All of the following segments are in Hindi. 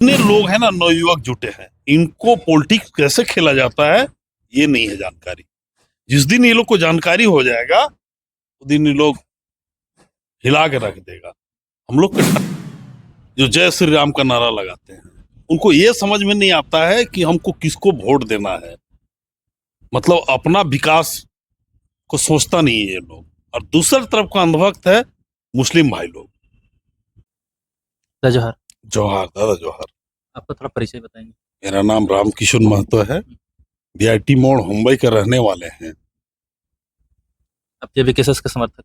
इतने लोग हैं ना, नवयुवक जुटे हैं, इनको पॉलिटिक्स कैसे खेला जाता है ये नहीं है जानकारी। जिस दिन ये लोग को जानकारी हो जाएगा उस दिन ये लोग हिला के रख देगा। हम लोग के जो जय श्री राम का नारा लगाते हैं, उनको ये समझ में नहीं आता है कि हमको किसको वोट देना है। मतलब अपना विकास को सोचता नहीं है ये लोग। और दूसरी तरफ का अंधभक्त है मुस्लिम भाई लोग। जौहर। जौहर, दादा जौहर। आपका थोड़ा परिचय बताएंगे? मेरा नाम रामकिशोर महतो है। बीआईटी मोड़ मुंबई के रहने वाले हैं। आप जेवीकेएसएस के समर्थक?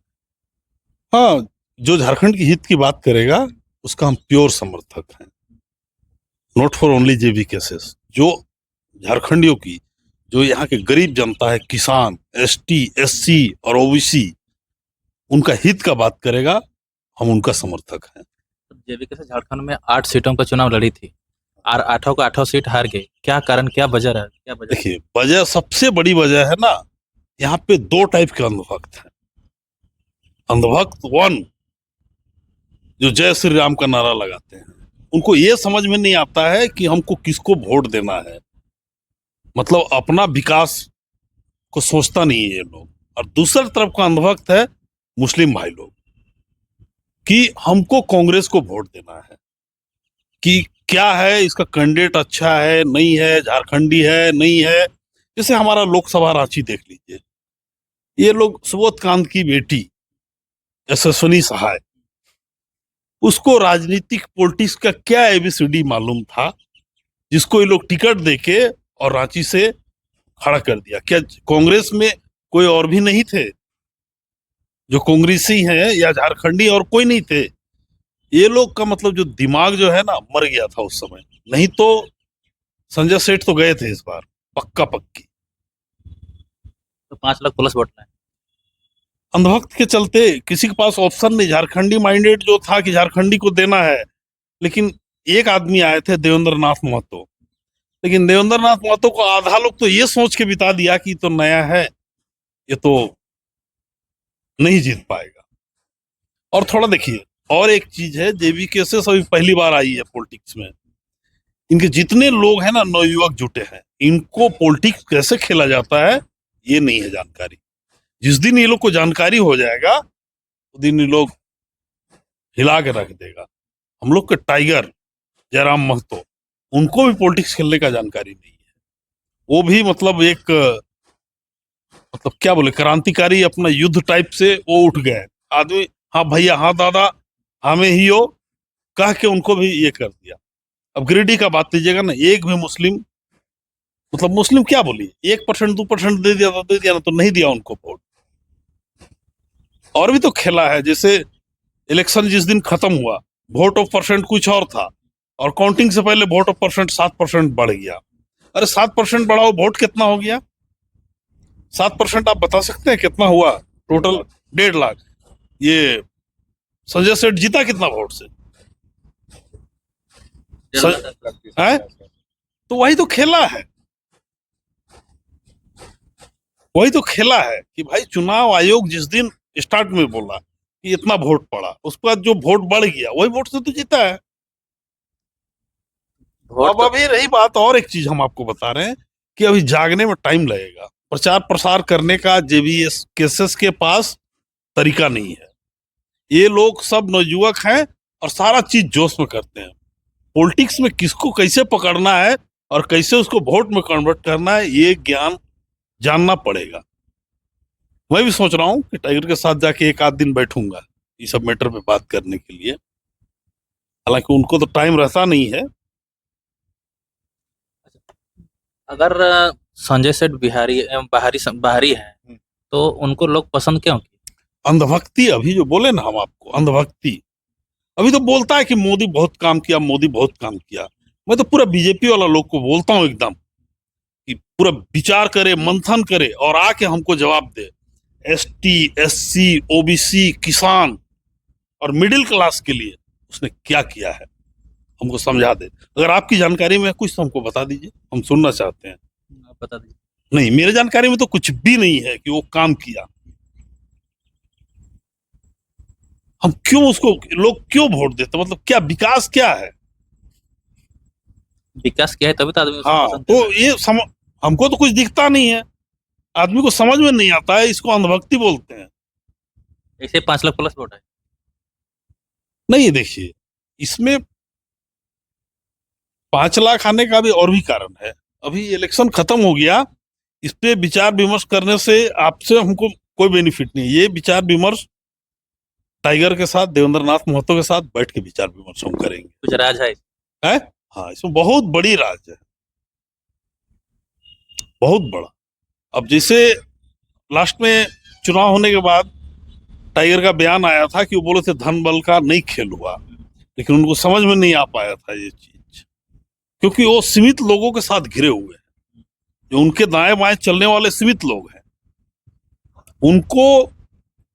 हाँ, जो झारखंड की हित की बात करेगा उसका हम प्योर समर्थक हैं। नॉट फॉर ओनली जेबी केसेस। जो झारखंडियों की, जो यहाँ के गरीब जनता है, किसान, एसटी, एससी और ओबीसी, उनका हित का बात करेगा, हम उनका समर्थक हैं। जेवीकेएसएस झारखंड में 8 सीटों का चुनाव लड़ी थी और 8 का 8 सीट हार गई। क्या कारण, क्या वजह रहा, क्या वजह? देखिए, वजह, सबसे बड़ी वजह है ना, यहाँ पे दो टाइप के अंधभक्त हैं। अंधभक्त वन, जो जय श्री राम का नारा लगाते हैं, उनको ये समझ में नहीं आता है कि हमको किसको वोट देना है। मतलब अपना विकास को सोचता नहीं है ये लोग। और दूसरी तरफ का अंधभक्त है मुस्लिम भाई लोग, कि हमको कांग्रेस को वोट देना है, कि क्या है इसका कैंडिडेट, अच्छा है नहीं है, झारखंडी है नहीं है। जैसे हमारा लोकसभा रांची देख लीजिए, ये लोग सुबोधकांत की बेटी यशस्विनी सहाय, उसको राजनीतिक पॉलिटिक्स का क्या एबीसीडी मालूम था, जिसको ये लोग टिकट देके और रांची से खड़ा कर दिया। क्या कांग्रेस में कोई और भी नहीं थे जो कांग्रेसी हैं, या झारखंडी और कोई नहीं थे? ये लोग का मतलब जो दिमाग जो है ना, मर गया था उस समय। नहीं तो संजय सेठ तो गए थे इस बार, पक्का पक्की। तो 5 लाख प्लस वोट लाए। अंधभक्त के चलते किसी के पास ऑप्शन नहीं। झारखंडी माइंडेड जो था कि झारखंडी को देना है, लेकिन एक आदमी आए थे देवेंद्र नाथ महतो। लेकिन देवेंद्र नाथ महतो को आधा लोग तो ये सोच के बिता दिया कि तो नया है, ये तो नहीं जीत पाएगा। और थोड़ा देखिए, और एक चीज है, जेवीकेएसएस अभी पहली बार आई है पॉलिटिक्स में। इनके जितने लोग हैं ना, नवयुवक जुटे हैं, इनको पॉलिटिक्स कैसे खेला जाता है ये नहीं है जानकारी। जिस दिन ये लोग को जानकारी हो जाएगा उस दिन ये लोग हिला के रख देगा। हम लोग के टाइगर जयराम महतो, उनको भी पॉलिटिक्स खेलने का जानकारी नहीं है। वो भी मतलब एक, मतलब क्या बोले, क्रांतिकारी अपना युद्ध टाइप से वो उठ गए आदमी। हाँ भैया, हाँ दादा, हमें ही हो कह के उनको भी ये कर दिया। अब गिरिडीह का बात लीजिएगा ना, एक भी मुस्लिम, मतलब मुस्लिम क्या बोली, 1% 2% दे दिया तो दे दिया, ना तो नहीं दिया उनको वोट। और भी तो खेला है, जैसे इलेक्शन जिस दिन खत्म हुआ, वोट ऑफ परसेंट कुछ और था, और काउंटिंग से पहले वोट ऑफ परसेंट 7% बढ़ गया। अरे 7% बढ़ाओ, वोट कितना हो गया? 7% आप बता सकते हैं कितना हुआ? टोटल 1.5 लाख। ये संजय सेठ जीता कितना वोट से? है? तो वही तो खेला है, वही तो खेला है कि भाई चुनाव आयोग जिस दिन स्टार्ट में बोला कि इतना वोट पड़ा, उसके बाद जो वोट बढ़ गया वही वोट से तो जीता है। अब तो अभी रही बात, और एक चीज हम आपको बता रहे हैं कि अभी जागने में टाइम लगेगा। प्रचार प्रसार करने का जेवीएस केसेस के पास तरीका नहीं है। ये लोग सब नवयुवक हैं और सारा चीज जोश में करते हैं। पॉलिटिक्स में किसको कैसे पकड़ना है और कैसे उसको वोट में कन्वर्ट करना है, ये ज्ञान जानना पड़ेगा। मैं भी सोच रहा हूँ कि टाइगर के साथ जाके एक आध दिन बैठूंगा इस सब मैटर पे बात करने के लिए। हालांकि उनको तो टाइम रहता नहीं है। अगर संजय सेठ बाहरी है तो उनको लोग पसंद क्यों की? अंधभक्ति, अभी जो बोले ना हम आपको, अंधभक्ति अभी तो बोलता है कि मोदी बहुत काम किया, मोदी बहुत काम किया। मैं तो पूरा बीजेपी वाला लोग को बोलता हूँ एकदम, कि पूरा विचार करे, मंथन करे और आके हमको जवाब दे। एसटी, एससी, ओबीसी, किसान और मिडिल क्लास के लिए उसने क्या किया है, हमको समझा दे। अगर आपकी जानकारी में कुछ तो हमको बता दीजिए, हम सुनना चाहते हैं। आप बता दीजिए। नहीं, मेरे जानकारी में तो कुछ भी नहीं है कि वो काम किया। हम क्यों उसको, लोग क्यों वोट देते, मतलब क्या विकास क्या है? विकास किया है तभी तो आदमी उसको हाँ, पसंद कर रहा तो हमको तो कुछ दिखता नहीं है, आदमी को समझ में नहीं आता है, इसको अंधभक्ति बोलते हैं। है। ऐसे 5 लाख प्लस वोट है। नहीं, देखिए, इसमें 5 लाख आने का भी और भी कारण है। अभी इलेक्शन खत्म हो गया, इस पे विचार विमर्श करने से आपसे हमको कोई बेनिफिट नहीं है। ये विचार विमर्श टाइगर के साथ, देवेंद्र नाथ महतो के साथ बैठ के विचार विमर्श हम करेंगे। कुछ राज है। है? हाँ, इसमें बहुत बड़ी राज है, बहुत बड़ा। अब जैसे लास्ट में चुनाव होने के बाद टाइगर का बयान आया था कि वो बोले थे धन बल का नहीं खेल हुआ, लेकिन उनको समझ में नहीं आ पाया था ये चीज, क्योंकि वो सीमित लोगों के साथ घिरे हुए हैं, जो उनके दाएं बाएं चलने वाले सीमित लोग हैं, उनको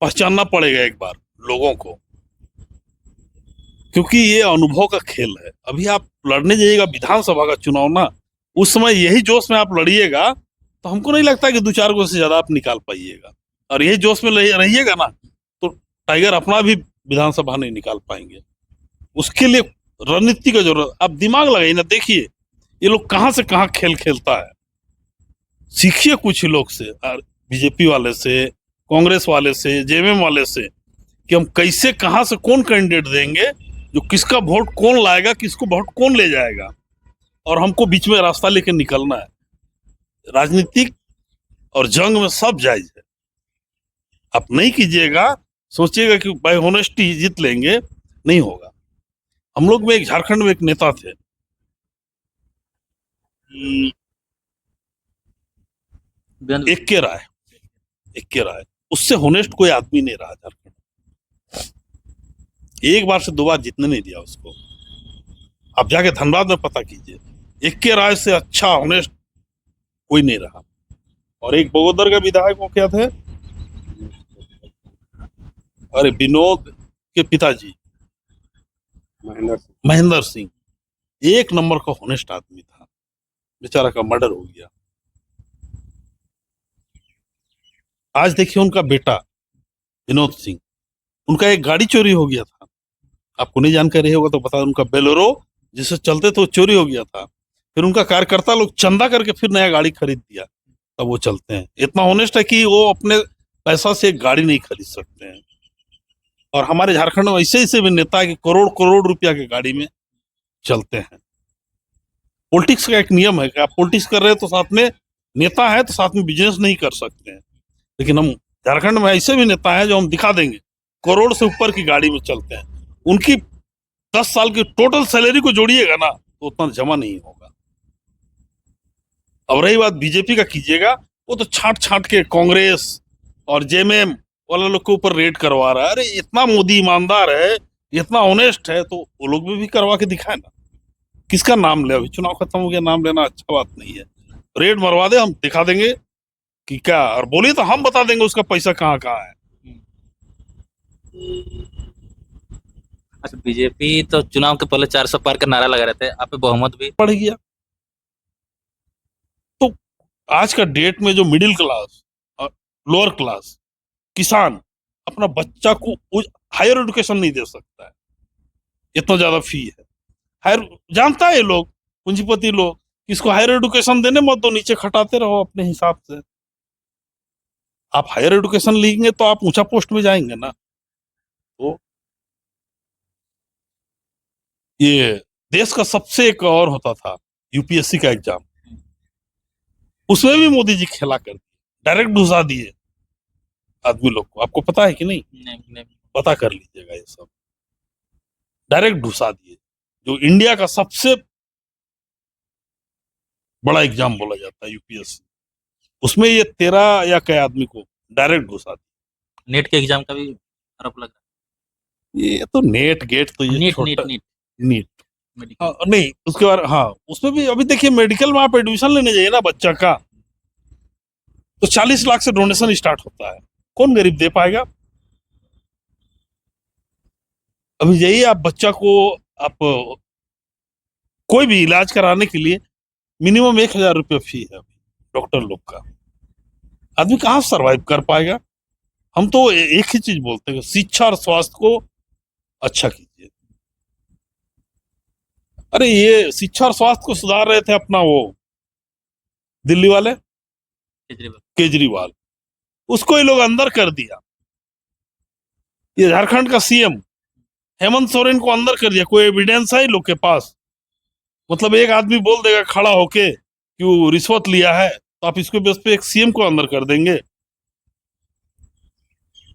पहचानना पड़ेगा एक बार लोगों को, क्योंकि ये अनुभव का खेल है। अभी आप लड़ने जाइएगा विधानसभा का चुनाव ना, उस समय यही जोश में आप लड़िएगा तो हमको नहीं लगता कि 2-4 से ज्यादा आप निकाल पाइएगा, और यही जोश में रहिएगा ना तो टाइगर अपना भी विधानसभा नहीं निकाल पाएंगे। उसके लिए रणनीति का जरूरत, आप दिमाग लगाइए ना, देखिए ये लोग कहां से कहां खेल खेलता है, सीखिए कुछ ही लोग से, बीजेपी वाले से, कांग्रेस वाले से, जेएमएम वाले से, कि हम कैसे कहां से कौन कैंडिडेट देंगे, जो किसका वोट कौन लाएगा, किसको वोट कौन ले जाएगा, और हमको बीच में रास्ता लेकर निकलना है। राजनीतिक और जंग में सब जायज है। आप नहीं कीजिएगा, सोचिएगा कि बाय होनेस्टी जीत लेंगे, नहीं होगा। हम लोग में एक झारखंड में एक नेता थे, एक के राय, उससे होनेस्ट कोई आदमी नहीं रहा झारखंड। एक बार से 2 बार जीतने नहीं दिया उसको। आप जाके धनबाद में पता कीजिए, एक के राय से अच्छा होनेस्ट कोई नहीं रहा। और एक बगोदर का विधायक वो क्या थे, अरे विनोद के पिताजी महेंद्र सिंह, एक नंबर का होनेस्ट आदमी था, बेचारा का मर्डर हो गया। आज देखिए उनका बेटा विनोद सिंह, उनका एक गाड़ी चोरी हो गया था, आपको नहीं जानकारी होगा तो बता, उनका बेलोरो जिससे चलते थे वो चोरी हो गया था, फिर उनका कार्यकर्ता लोग चंदा करके फिर नया गाड़ी खरीद दिया, तब वो चलते हैं। इतना ऑनेस्ट है कि वो अपने पैसा से एक गाड़ी नहीं खरीद सकते हैं। और हमारे झारखंड में ऐसे ऐसे भी नेता है कि करोड़ करोड़ रुपया की गाड़ी में चलते हैं। पॉलिटिक्स का एक नियम है कि आप पॉलिटिक्स कर रहे हैं तो साथ में नेता है तो साथ में बिजनेस नहीं कर सकते हैं, लेकिन हम झारखंड में ऐसे भी नेता हैं जो हम दिखा देंगे करोड़ से ऊपर की गाड़ी में चलते हैं। उनकी 10 साल की टोटल सैलरी को जोड़िएगा ना तो उतना जमा नहीं होगा। अब रही बात बीजेपी का, कीजिएगा, वो तो छांट छांट के कांग्रेस और जेएमएम वाला लोग के ऊपर रेड करवा रहा है। अरे इतना मोदी ईमानदार है, इतना ऑनेस्ट है, तो वो लोग भी करवा के दिखाए ना। किसका नाम ले, अभी चुनाव खत्म हो गया, नाम लेना अच्छा बात नहीं है। रेड मरवा दे, हम दिखा देंगे कि क्या, और बोलिए तो हम बता देंगे उसका पैसा कहाँ कहाँ है। अच्छा, बीजेपी तो चुनाव के पहले 400 पार का नारा लगा रहे थे, आप पे बहुमत भी पड़ गया। तो आज का डेट में जो मिडिल क्लास और लोअर क्लास किसान अपना बच्चा को हायर एजुकेशन नहीं दे सकता है, इतना ज्यादा फी है। हायर, जानता है ये लोग पूंजीपति लोग, इसको हायर एजुकेशन देने मत दो, नीचे खटाते रहो अपने हिसाब से। आप हायर एजुकेशन लेंगे तो आप ऊंचा पोस्ट में जाएंगे ना। तो ये देश का सबसे एक और होता था यूपीएससी का एग्जाम, उसमें भी मोदी जी खेला कर दिए, डायरेक्ट घुसा दिए आदमी लोग को। आपको पता है कि नहीं? नहीं। पता कर लीजिएगा, ये सब डायरेक्ट घुसा दिए। जो इंडिया का सबसे बड़ा एग्जाम बोला जाता है यूपीएससी, उसमें ये 13 या कई आदमी को डायरेक्ट घुसा दिया। नेट के एग्जाम का भी आरोप लग रहा ये तो नेट गेट तो है। ये नीट छोटा नीट नीट मेडिकल। नहीं, उसके बाद हाँ, उसमें भी अभी देखिए मेडिकल में आप एडमिशन लेने जाइए ना बच्चा का, तो 40 लाख से डोनेशन स्टार्ट होता है। कौन गरीब दे पाएगा? अभी जाइए आप बच्चा को, आप कोई भी इलाज कराने के लिए मिनिमम 1,000 रुपये फी है डॉक्टर लोग का। आदमी कहाँ सरवाइव कर पाएगा? हम तो एक ही चीज बोलते हैं, शिक्षा और स्वास्थ्य को अच्छा कीजिए। अरे ये शिक्षा और स्वास्थ्य को सुधार रहे थे अपना वो दिल्ली वाले केजरीवाल। केजरीवाल, उसको ही लोग अंदर कर दिया। ये झारखंड का सीएम हेमंत सोरेन को अंदर कर दिया। कोई एविडेंस है इन लोग के पास? मतलब एक आदमी बोल देगा खड़ा होके कि वो रिश्वत लिया है, तो आप इसके बेस पे एक सीएम को अंदर कर देंगे?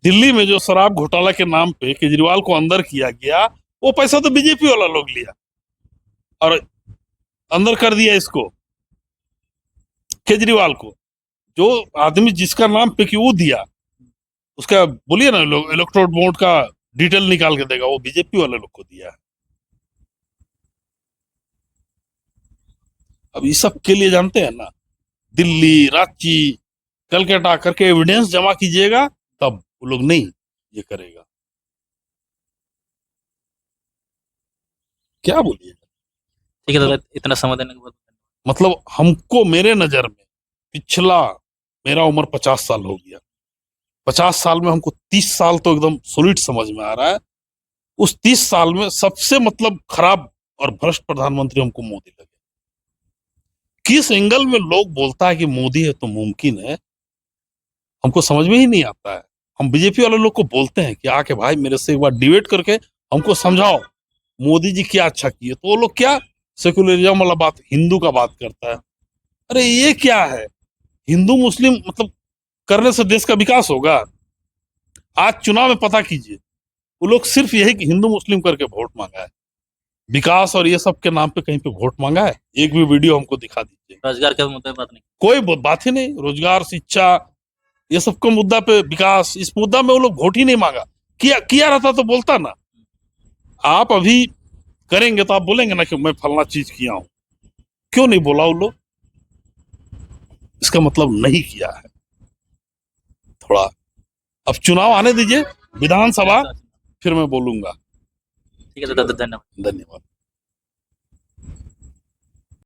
दिल्ली में जो शराब घोटाला के नाम पे केजरीवाल को अंदर किया गया, वो पैसा तो बीजेपी वाला लोग लिया और अंदर कर दिया इसको, केजरीवाल को। जो आदमी जिसका नाम पे कि वो दिया, उसका बोलिए ना, लोग इलेक्ट्रोल बोर्ड का डिटेल निकाल के देगा, वो बीजेपी वाले लोग को दिया है। अब इस सब के लिए जानते हैं ना, दिल्ली, रांची, कलकत्ता करके एविडेंस जमा कीजिएगा, तब वो लोग नहीं ये करेगा। क्या बोलिए? ठीक है दादा, इतना समय देने के बाद मतलब हमको, मेरे नजर में पिछला, मेरा उम्र 50 साल हो गया, 50 साल में हमको 30 साल तो एकदम सॉलिड समझ में आ रहा है। उस 30 साल में सबसे मतलब खराब और भ्रष्ट प्रधानमंत्री हमको मोदी लगे। किस एंगल में लोग बोलता है कि मोदी है तो मुमकिन है, हमको समझ में ही नहीं आता है। हम बीजेपी वाले लोग को बोलते हैं कि आके भाई मेरे से एक बार डिबेट करके हमको समझाओ मोदी जी क्या अच्छा किए, तो वो लोग क्या सेकुलरिज्म वाला बात, हिंदू का बात करता है। अरे ये क्या है? हिंदू मुस्लिम मतलब करने से देश का विकास होगा? आज चुनाव में पता कीजिए, वो लोग सिर्फ यही कि हिंदू मुस्लिम करके वोट मांगा है, विकास और ये सब के नाम पे कहीं पे वोट मांगा है? एक भी वीडियो हमको दिखा दीजिए। रोजगार के मुद्दे पे बात नहीं। कोई बात ही नहीं, रोजगार, शिक्षा, ये सब के मुद्दा पे, विकास, इस मुद्दा में वो लोग वोट ही नहीं मांगा। किया किया रहता तो बोलता ना। आप अभी करेंगे तो आप बोलेंगे ना कि मैं फलना चीज किया हूं, क्यों नहीं बोला वो लोग? इसका मतलब नहीं किया है। थोड़ा अब चुनाव आने दीजिए, विधानसभा, फिर मैं बोलूंगा। ठीक है दादा, धन्यवाद। धन्यवाद।